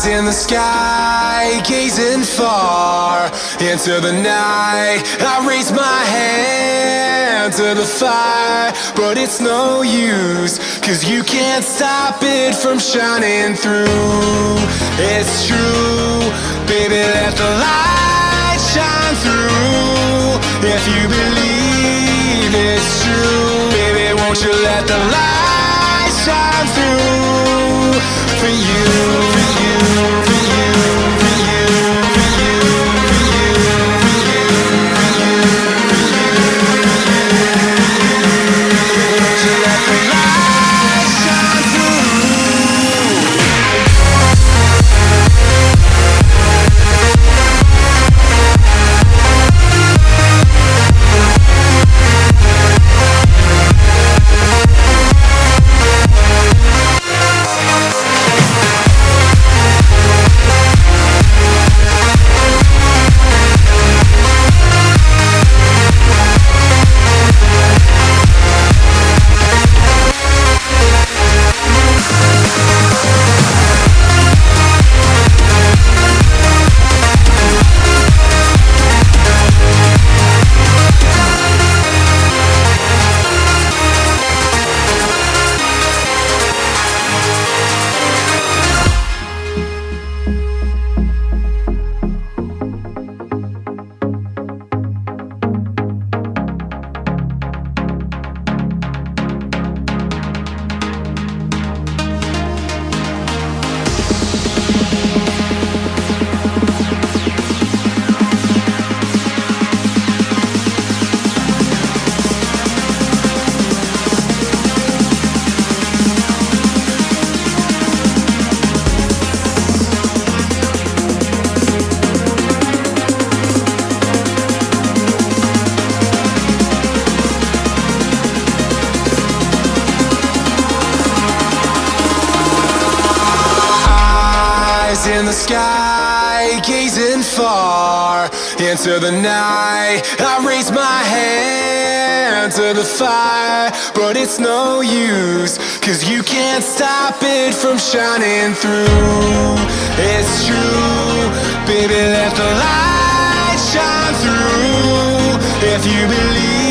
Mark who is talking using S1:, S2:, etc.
S1: In the sky, gazing far into the night, I raise my hand to the fire, but it's no use, 'cause you can't stop it from shining through. It's true, baby, let the light shine through. If you believe it's true, baby, won't you let the light shine through for you, for you, for you, for you, for you, for you, for you, for you, won't you let the light shine through? In the sky, gazing far into the night, I raise my hand to the fire, but it's no use, 'cause you can't stop it from shining through. It's true, baby, let the light shine through. If you believe